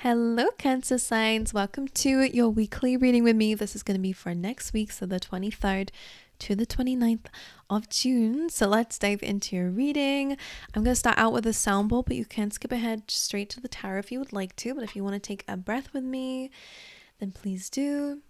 Hello, Cancer signs. Welcome to your weekly reading with me. This is going to be for next week, so the 23rd to the 29th of June. So let's dive into your reading. I'm going to start out with a sound bowl, but you can skip ahead straight to the tarot if you would like to. But if you want to take a breath with me, then please do.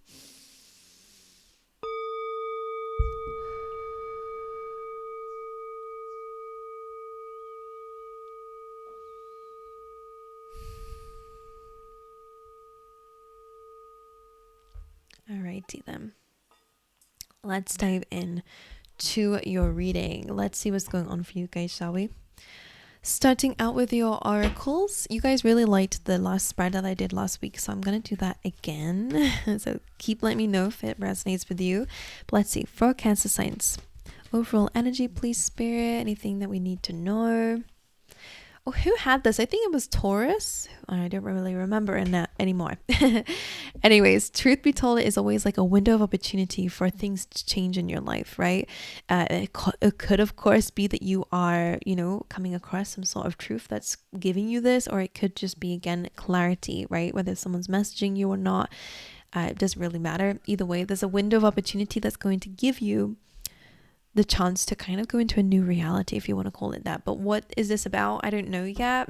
Alrighty then. Let's dive in to your reading. Let's see what's going on for you guys, shall we? Starting out with your oracles. You guys really liked the last spread that I did last week, so I'm going to do that again. So keep letting me know if it resonates with you. But let's see, for Cancer signs. Overall energy, please, Spirit. Anything that we need to know? Oh, who had this? I think it was Taurus. I don't really remember anymore. Anyways, truth be told, it is always like a window of opportunity for things to change in your life, right? It could, of course, be that you are, coming across some sort of truth that's giving you this, or it could just be, again, clarity, right? Whether someone's messaging you or not, it doesn't really matter. Either way, there's a window of opportunity that's going to give you the chance to kind of go into a new reality, if you want to call it that. But what is this about? I don't know yet.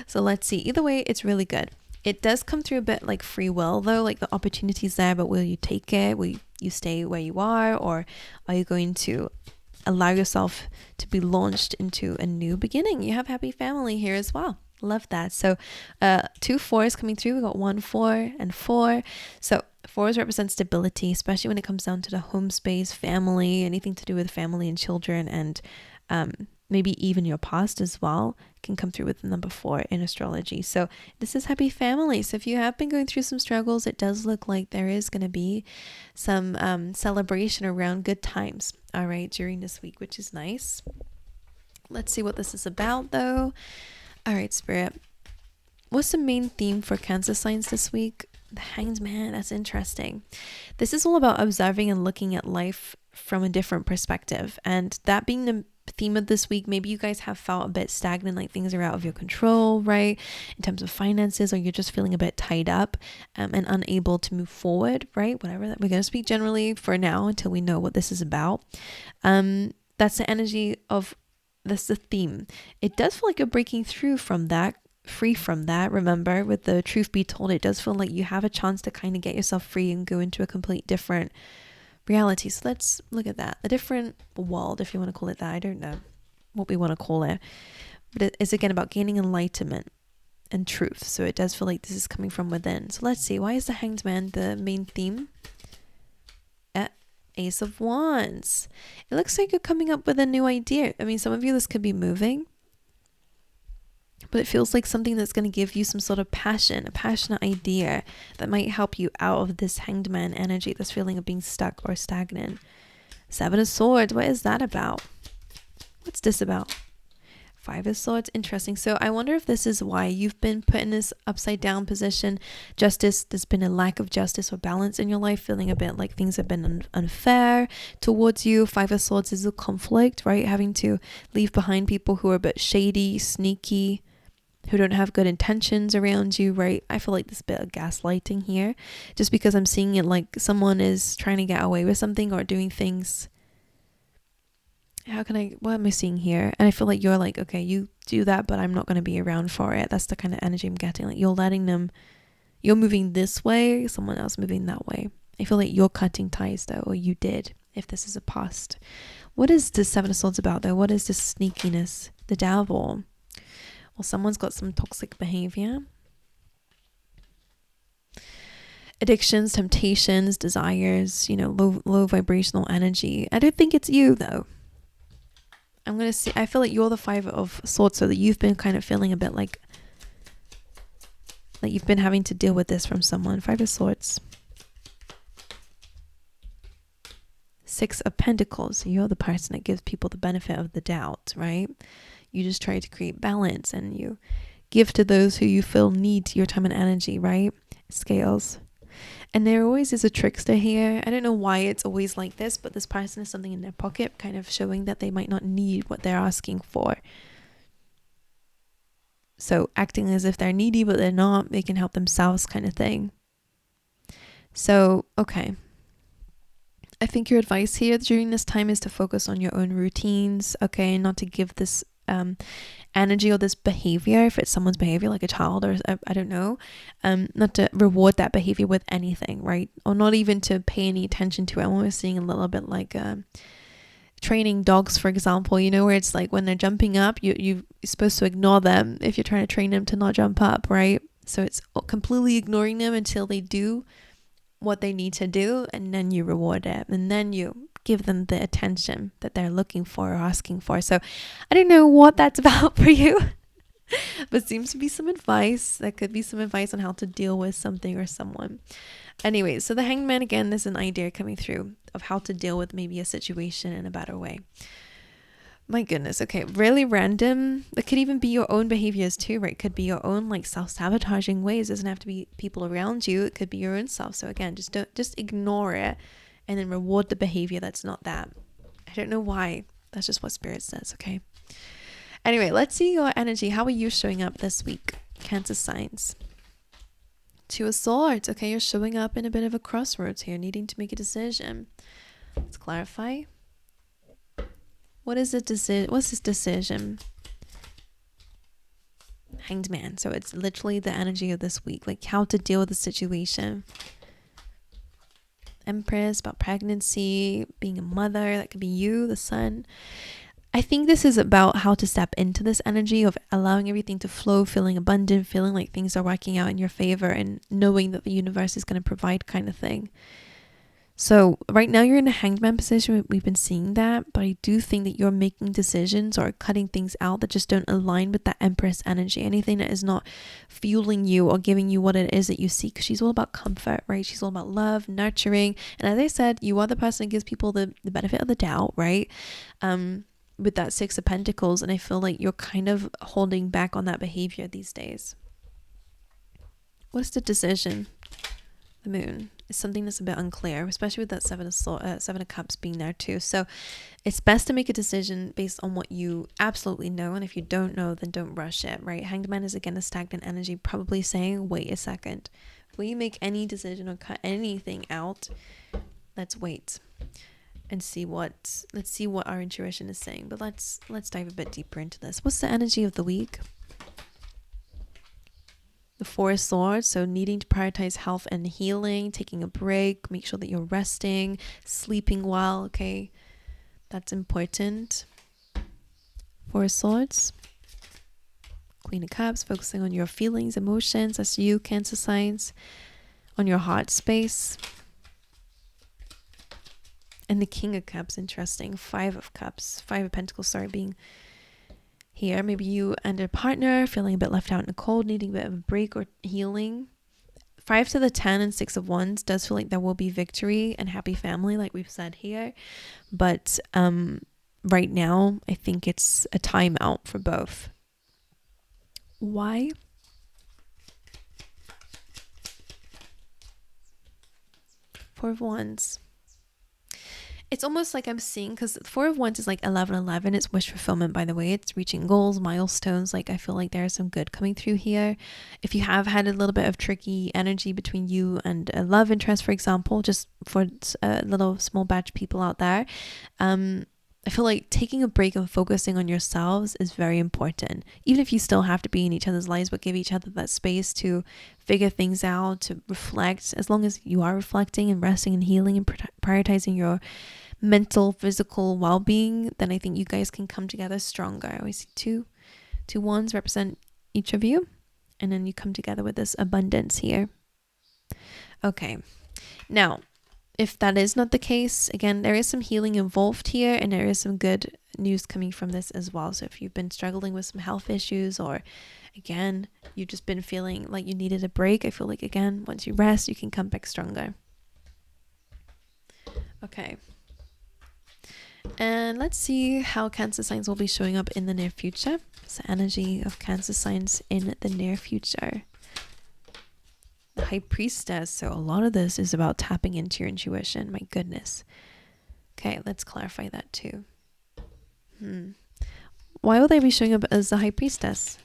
So let's see. Either way, it's really good. It does come through a bit like free will though, like the opportunity's there, but will you take it? Will you stay where you are, or are you going to allow yourself to be launched into a new beginning? You have happy family here as well. Love that. So 2 4s coming through. We got 1 4 and 4. So 4s represent stability, especially when it comes down to the home space, family, anything to do with family and children, and maybe even your past as well can come through with the number 4 in astrology. So this is happy family. So if you have been going through some struggles, it does look like there is going to be some celebration around good times, all right, during this week, which is nice. Let's see what this is about though. All right, Spirit. What's the main theme for Cancer signs this week? The Hanged Man. That's interesting. This is all about observing and looking at life from a different perspective. And that being the theme of this week, maybe you guys have felt a bit stagnant, like things are out of your control, right? In terms of finances, or you're just feeling a bit tied up and unable to move forward, right? Whatever that we're going to speak generally for now until we know what this is about. That's the energy of That's the theme. It does feel like you're breaking through from that, free from that. Remember, with the truth be told, it does feel like you have a chance to kind of get yourself free and go into a complete different reality. So let's look at that. A different world, if you want to call it that. I don't know what we want to call it. But it is again about gaining enlightenment and truth. So it does feel like this is coming from within. So let's see. Why is the Hanged Man the main theme? Ace of Wands. It looks like you're coming up with a new idea. I mean, some of you, this could be moving, but it feels like something that's going to give you some sort of passion, a passionate idea that might help you out of this Hanged Man energy, this feeling of being stuck or stagnant. 7 of Swords. What is that about? What's this about? 5 of Swords. Interesting. So I wonder if this is why you've been put in this upside down position. Justice. There's been a lack of justice or balance in your life, feeling a bit like things have been unfair towards you. 5 of Swords is a conflict, right? Having to leave behind people who are a bit shady, sneaky, who don't have good intentions around you, right? I feel like there's a bit of gaslighting here, just because I'm seeing it like someone is trying to get away with something or doing things. What am I seeing here? And I feel like you're like, okay, you do that, but I'm not going to be around for it. That's the kind of energy I'm getting. Like you're moving this way, someone else moving that way. I feel like you're cutting ties though, or you did, if this is a past. What is the 7 of Swords about though? What is this sneakiness? The Devil. Well, someone's got some toxic behavior. Addictions, temptations, desires, low vibrational energy. I don't think it's you though. I feel like you're the 5 of Swords, so that you've been kind of feeling a bit like you've been having to deal with this from someone. 5 of Swords. 6 of Pentacles. You're the person that gives people the benefit of the doubt, right? You just try to create balance and you give to those who you feel need your time and energy, right? Scales. And there always is a trickster here. I don't know why it's always like this, but this person has something in their pocket, kind of showing that they might not need what they're asking for. So acting as if they're needy, but they're not, they can help themselves kind of thing. So, okay. I think your advice here during this time is to focus on your own routines, okay, not to give this energy or this behavior, if it's someone's behavior like a child or I don't know, not to reward that behavior with anything, right? Or not even to pay any attention to it. I'm always seeing a little bit like training dogs, for example, you know, where it's like when they're jumping up, you're supposed to ignore them if you're trying to train them to not jump up, right? So it's completely ignoring them until they do what they need to do, and then you reward it, and then you give them the attention that they're looking for or asking for. So I don't know what that's about for you, but seems to be some advice. That could be some advice on how to deal with something or someone. Anyway, so the Hanged Man, again, there's an idea coming through of how to deal with maybe a situation in a better way. My goodness, okay, really random. It could even be your own behaviors too, right? It could be your own like self-sabotaging ways. It doesn't have to be people around you. It could be your own self. So again, just ignore it and then reward the behavior that's not that. I don't know why. That's just what Spirit says, okay? Anyway, let's see your energy. How are you showing up this week? Cancer signs. Two of Swords. Okay, you're showing up in a bit of a crossroads here, needing to make a decision. Let's clarify. What is the decision? What's this decision? Hanged Man. So it's literally the energy of this week, like how to deal with the situation. Empress, about pregnancy, being a mother. That could be you, the sun. I think this is about how to step into this energy of allowing everything to flow, feeling abundant, feeling like things are working out in your favor, and knowing that the universe is going to provide, kind of thing. So right now you're in a Hanged Man position. We've been seeing that, but I do think that you're making decisions or cutting things out that just don't align with that Empress energy. Anything that is not fueling you or giving you what it is that you seek. Because she's all about comfort, right? She's all about love, nurturing. And as I said, you are the person that gives people the benefit of the doubt, right? With that Six of Pentacles. And I feel like you're kind of holding back on that behavior these days. What's the decision? The Moon. It's something that's a bit unclear, especially with that Seven of Cups being there too. So it's best to make a decision based on what you absolutely know. And if you don't know, then don't rush it, right? Hanged Man is again a stagnant energy, probably saying, wait a second. Before you make any decision or cut anything out, let's wait and see let's see what our intuition is saying. But let's dive a bit deeper into this. What's the energy of the week? The Four of Swords, so needing to prioritize health and healing, taking a break, make sure that you're resting, sleeping well, okay? That's important. Four of Swords. Queen of Cups, focusing on your feelings, emotions, that's you, Cancer signs, on your heart space. And the King of Cups, interesting. Five of Pentacles, being here. Maybe you and a partner feeling a bit left out in the cold, needing a bit of a break or healing. 5 to the 10 and 6 of Wands does feel like there will be victory and happy family, like we've said here. But right now, I think it's a timeout for both. Why? Four of Wands. It's almost like I'm seeing, because Four of Wands is like 1111. It's wish fulfillment, by the way. It's reaching goals, milestones. Like I feel like there's some good coming through here. If you have had a little bit of tricky energy between you and a love interest, for example, just for a little small batch of people out there, I feel like taking a break and focusing on yourselves is very important. Even if you still have to be in each other's lives, but give each other that space to figure things out, to reflect. As long as you are reflecting and resting and healing and prioritizing your mental, physical well-being, then I think you guys can come together stronger. I always see two wands represent each of you, and then you come together with this abundance here. Okay, now if that is not the case, again, there is some healing involved here, and there is some good news coming from this as well. So if you've been struggling with some health issues, or again, you've just been feeling like you needed a break, I feel like, again, once you rest, you can come back stronger. Okay. And let's see how Cancer signs will be showing up in the near future. It's the energy of Cancer signs in the near future. The High Priestess. So a lot of this is about tapping into your intuition. My goodness. Okay, let's clarify that too. Why will they be showing up as the High Priestess?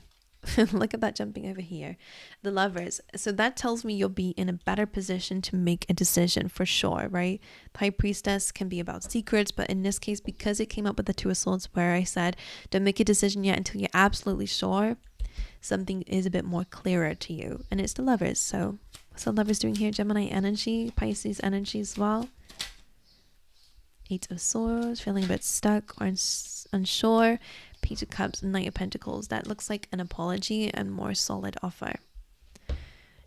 Look at that jumping over here. The Lovers. So that tells me you'll be in a better position to make a decision for sure, right? The High Priestess can be about secrets, but in this case, because it came up with the Two of Swords where I said, don't make a decision yet until you're absolutely sure, something is a bit more clearer to you. And it's the Lovers. So what's the Lovers doing here? Gemini energy, Pisces energy as well. Eight of Swords, feeling a bit stuck or unsure. Page of Cups, Knight of Pentacles. That looks like an apology and more solid offer.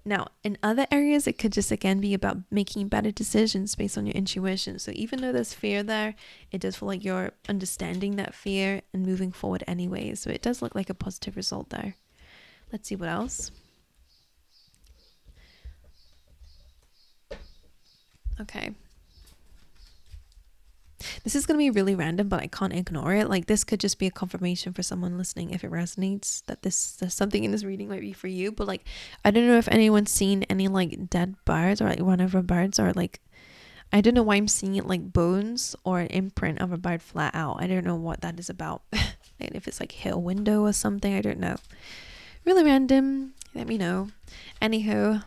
Now, in other areas, it could just again be about making better decisions based on your intuition. So even though there's fear there, it does feel like you're understanding that fear and moving forward anyway. So it does look like a positive result there. Let's see what else. Okay. This is going to be really random, but I can't ignore it. Like, this could just be a confirmation for someone listening if it resonates, that something in this reading might be for you. But like, I don't know if anyone's seen any like dead birds or like run over birds, or like, I don't know why I'm seeing it like bones or an imprint of a bird flat out. I don't know what that is about. And if it's like hit a window or something, I don't know. Really random. Let me know. Anywho,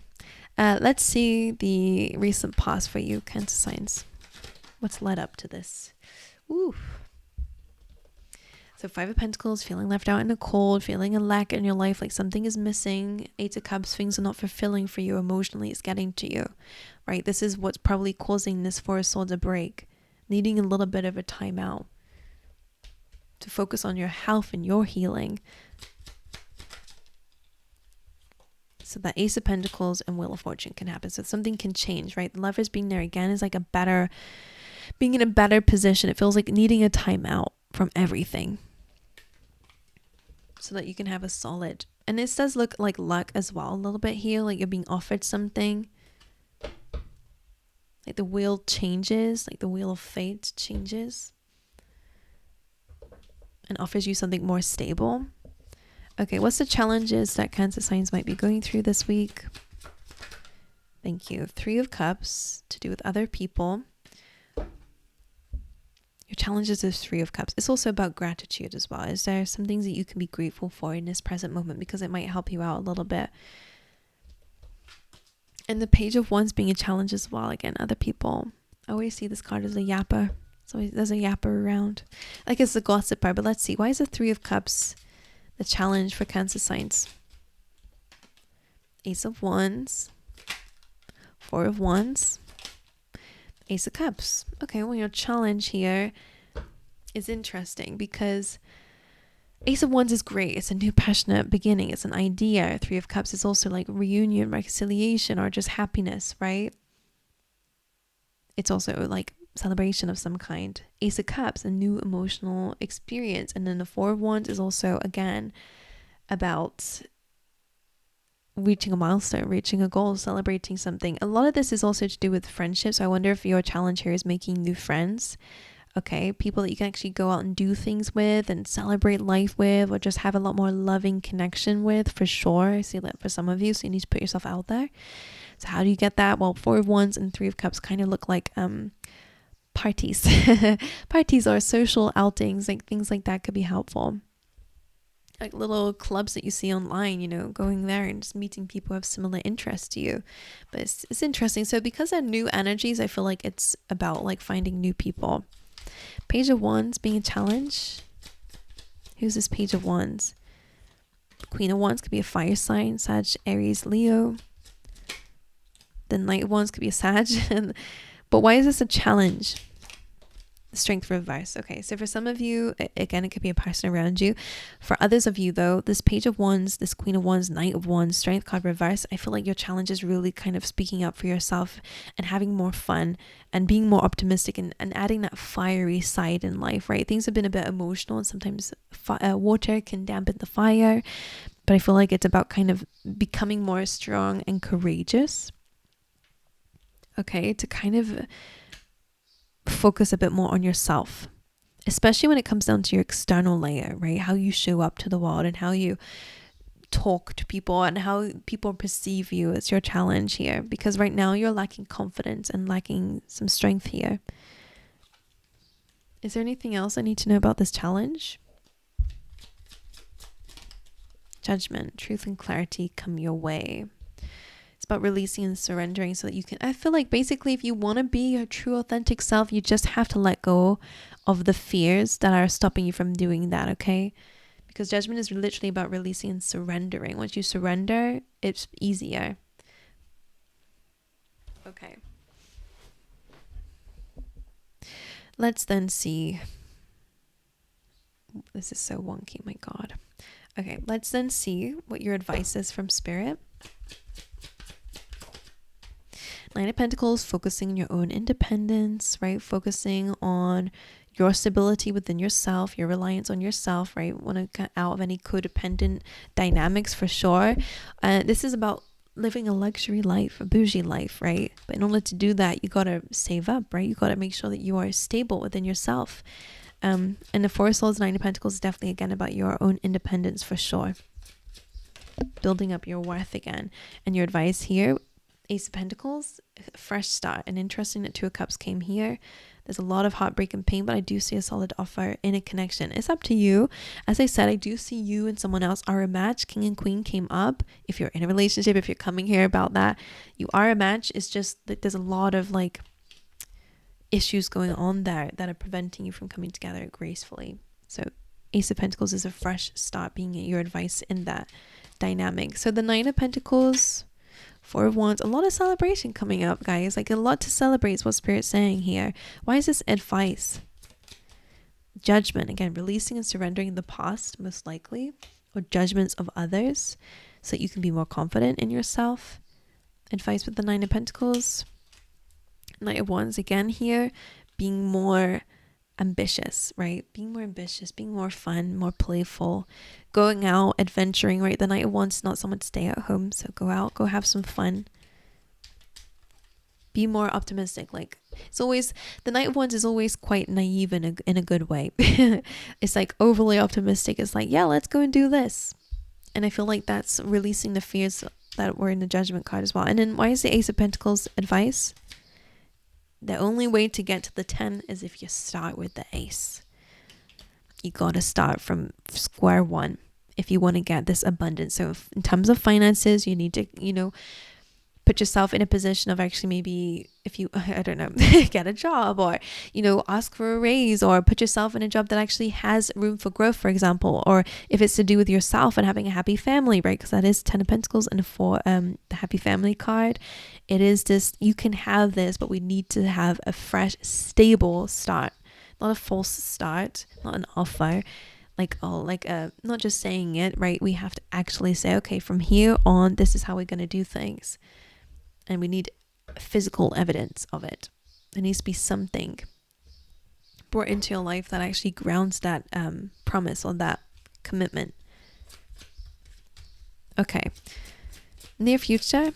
let's see the recent past for you, Cancer signs. What's led up to this? Ooh. So 5 of Pentacles, feeling left out in the cold, feeling a lack in your life, like something is missing. 8 of Cups, things are not fulfilling for you emotionally. It's getting to you, right? This is what's probably causing this 4 of Swords to break. Needing a little bit of a timeout to focus on your health and your healing. So that Ace of Pentacles and Wheel of Fortune can happen. So something can change, right? The Lovers being there again is like being in a better position. It feels like needing a timeout from everything so that you can have a solid, and this does look like luck as well a little bit here, like you're being offered something, like the wheel changes, like the Wheel of Fate changes and offers you something more stable. Okay, what's the challenges that Cancer signs might be going through this week? Thank you. 3 of Cups, to do with other people. Your challenges is 3 of Cups. It's also about gratitude as well. Is there some things that you can be grateful for in this present moment, because it might help you out a little bit? And the Page of Wands being a challenge as well. Again, other people. I always see this card as a yapper. So there's a yapper around. Like it's a gossiper, but let's see. Why is the 3 of Cups the challenge for Cancer signs? Ace of Wands. 4 of Wands. Ace of Cups. Okay, well, your challenge here is interesting because Ace of Wands is great. It's a new passionate beginning. It's an idea. 3 of Cups is also like reunion, reconciliation, or just happiness, right? It's also like celebration of some kind. Ace of Cups, a new emotional experience. And then the 4 of Wands is also, again, about reaching a milestone, reaching a goal, celebrating something. A lot of this is also to do with friendships. So I wonder if your challenge here is making new friends. Okay, people that you can actually go out and do things with and celebrate life with, or just have a lot more loving connection with, for sure. I see that for some of you, so you need to put yourself out there. So how do you get that? Well, 4 of Wands and 3 of Cups kind of look like parties. Parties or social outings, like things like that could be helpful. Like little clubs that you see online, you know, going there and just meeting people who have similar interests to you. But it's interesting. So because they're new energies, I feel like it's about like finding new people. Page of Wands being a challenge. Who's this Page of Wands? Queen of Wands could be a fire sign, Sag, Aries, Leo. The Knight of Wands could be a Sag. But why is this a challenge? Strength reverse. Okay, so for some of you, again, it could be a person around you. For others of you, though, this Page of Wands, this Queen of Wands, Knight of Wands, Strength card reverse, I feel like your challenge is really kind of speaking up for yourself and having more fun and being more optimistic and adding that fiery side in life, right? Things have been a bit emotional and sometimes water can dampen the fire, but I feel like it's about kind of becoming more strong and courageous, okay, to kind of focus a bit more on yourself, especially when it comes down to your external layer, right? How you show up to the world and how you talk to people and how people perceive you. It's your challenge here, because right now you're lacking confidence and lacking some strength here. Is there anything else I need to know about this challenge? Judgment. Truth and clarity come your way. It's about releasing and surrendering so that you can, I feel like basically if you want to be your true authentic self, you just have to let go of the fears that are stopping you from doing that, okay? Because judgment is literally about releasing and surrendering. Once you surrender, it's easier. Okay. Let's then see. This is so wonky, my God. Okay, let's then see what your advice is from Spirit. Nine of Pentacles, focusing on your own independence, right? Focusing on your stability within yourself, your reliance on yourself, right? Want to get out of any codependent dynamics for sure. This is about living a luxury life, a bougie life, right? But in order to do that, you got to save up, right? You got to make sure that you are stable within yourself. And the Four of Swords, Nine of Pentacles is definitely again about your own independence for sure. Building up your worth again. And your advice here, Ace of Pentacles, fresh start. And interesting that Two of Cups came here. There's a lot of heartbreak and pain, but I do see a solid offer in a connection. It's up to you. As I said, I do see you and someone else are a match. King and Queen came up. If you're in a relationship, if you're coming here about that, you are a match. It's just that there's a lot of like issues going on there that are preventing you from coming together gracefully. So Ace of Pentacles is a fresh start, being your advice in that dynamic. So the Nine of Pentacles, Four of Wands, a lot of celebration coming up, guys. Like a lot to celebrate is what Spirit's saying here. Why is this advice? Judgment, again, releasing and surrendering the past, most likely, or judgments of others, so that you can be more confident in yourself. Advice with the Nine of Pentacles. Knight of Wands again here, being more ambitious, right? Being more ambitious, being more fun, more playful, going out, adventuring, right? The Knight of Wands is not someone to stay at home, so go out, go have some fun. Be more optimistic. Like it's always, the Knight of Wands is always quite naive in a good way. It's like overly optimistic. It's like, yeah, let's go and do this. And I feel like that's releasing the fears that were in the Judgment card as well. And then why is the Ace of Pentacles advice? The only way to get to the 10 is if you start with the Ace. You got to start from square one if you want to get this abundance. So in terms of finances, you need to, put yourself in a position of actually maybe if you, I don't know, get a job or, ask for a raise or put yourself in a job that actually has room for growth, for example, or if it's to do with yourself and having a happy family, right? Because that is 10 of Pentacles and for the happy family card. It is this, you can have this, but we need to have a fresh, stable start, not a false start, not an offer. Not just saying it, right? We have to actually say, okay, from here on, this is how we're going to do things. And we need physical evidence of it. There needs to be something brought into your life that actually grounds that promise or that commitment. Okay. Near future.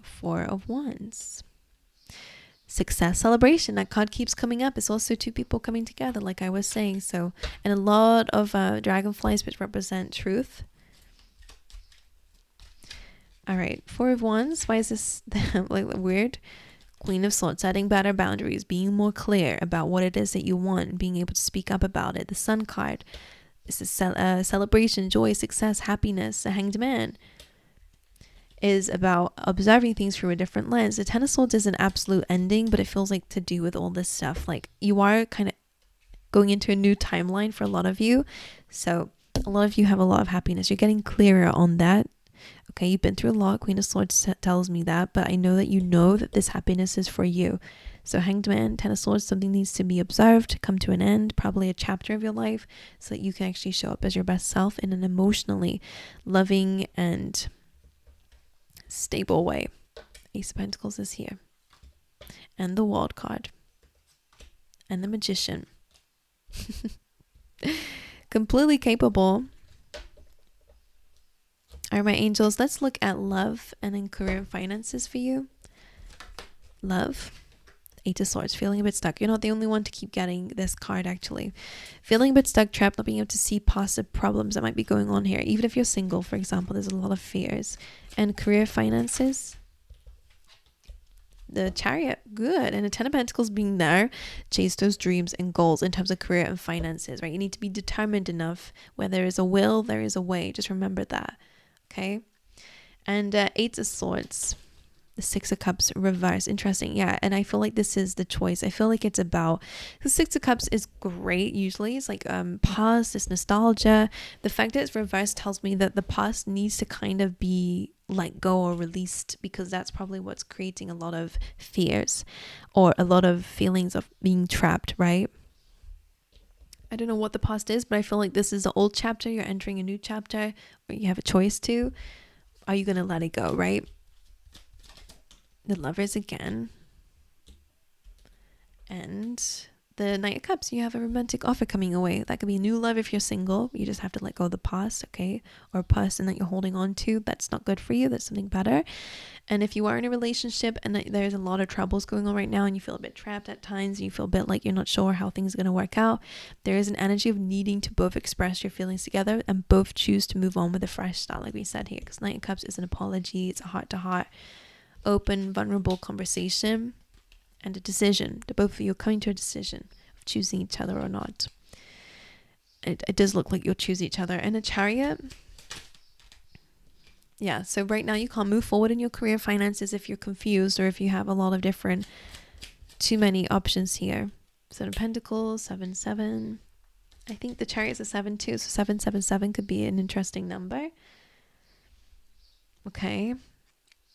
Four of Wands. Success, celebration. That card keeps coming up. It's also two people coming together, like I was saying. So, and a lot of dragonflies, which represent truth. All right, Four of Wands. Why is this like weird? Queen of Swords, setting better boundaries, being more clear about what it is that you want, being able to speak up about it. The Sun card. This is celebration, joy, success, happiness. The Hanged Man is about observing things through a different lens. The Ten of Swords is an absolute ending, but it feels like to do with all this stuff. Like you are kind of going into a new timeline for a lot of you. So a lot of you have a lot of happiness. You're getting clearer on that. Okay, you've been through a lot. Queen of Swords tells me that, but I know that you know that this happiness is for you. So Hanged Man, Ten of Swords, something needs to be observed, come to an end, probably a chapter of your life, so that you can actually show up as your best self in an emotionally loving and stable way. Ace of Pentacles is here. And the World card. And the Magician. Completely capable. All right, my angels, let's look at love and then career and finances for you. Love. Eight of Swords, feeling a bit stuck. You're not the only one to keep getting this card, actually. Feeling a bit stuck, trapped, not being able to see past the problems that might be going on here. Even if you're single, for example, there's a lot of fears. And career finances. the Chariot, good. And the Ten of Pentacles being there, chase those dreams and goals in terms of career and finances, right? You need to be determined enough. Where there is a will, there is a way. Just remember that, okay? And Eight of Swords, the Six of Cups reverse. Interesting. Yeah. And I feel like this is the choice. I feel like it's about, the Six of Cups is great usually. It's like past, it's nostalgia. The fact that it's reversed tells me that the past needs to kind of be let go or released, because that's probably what's creating a lot of fears or a lot of feelings of being trapped, right? I don't know what the past is, but I feel like this is the old chapter. You're entering a new chapter where you have a choice to. Are you going to let it go, right? The Lovers again, and the Knight of Cups. You have a romantic offer coming away. That could be a new love if you're single. You just have to let go of the past, okay? Or a person that you're holding on to that's not good for you. That's something better. And if you are in a relationship and there's a lot of troubles going on right now, and you feel a bit trapped at times, and you feel a bit like you're not sure how things are going to work out, there is an energy of needing to both express your feelings together and both choose to move on with a fresh start, like we said here. Because Knight of Cups is an apology. It's a heart-to-heart, open, vulnerable conversation and a decision. The both of you are coming to a decision of choosing each other or not. It does look like you'll choose each other. And a Chariot, yeah, so right now you can't move forward in your career finances if you're confused or if you have a lot of different, too many options here. Seven of Pentacles, 7-7. I think the Chariot's a 7 too, so 777 could be an interesting number. Okay.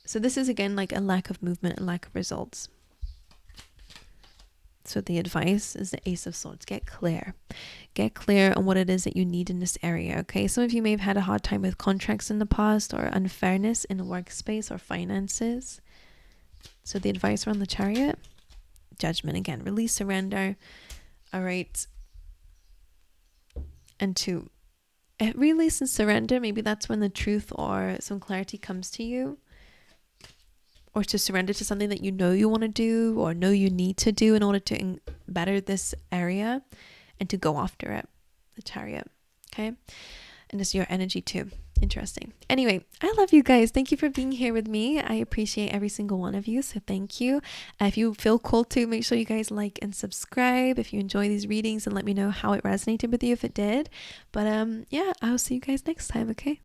So this is again like a lack of movement and lack of results. So the advice is the Ace of Swords. Get clear. Get clear on what it is that you need in this area, okay? Some of you may have had a hard time with contracts in the past or unfairness in the workspace or finances. So the advice around the Chariot, Judgment again. Release, surrender. All right. And to release and surrender, maybe that's when the truth or some clarity comes to you. Or to surrender to something that you know you want to do or know you need to do in order to better this area, and to go after it. The Chariot. Okay. And it's your energy too. Interesting. Anyway, I love you guys. Thank you for being here with me. I appreciate every single one of you. So thank you. If you feel called to, make sure you guys like and subscribe if you enjoy these readings, and let me know how it resonated with you if it did. But yeah, I'll see you guys next time. Okay.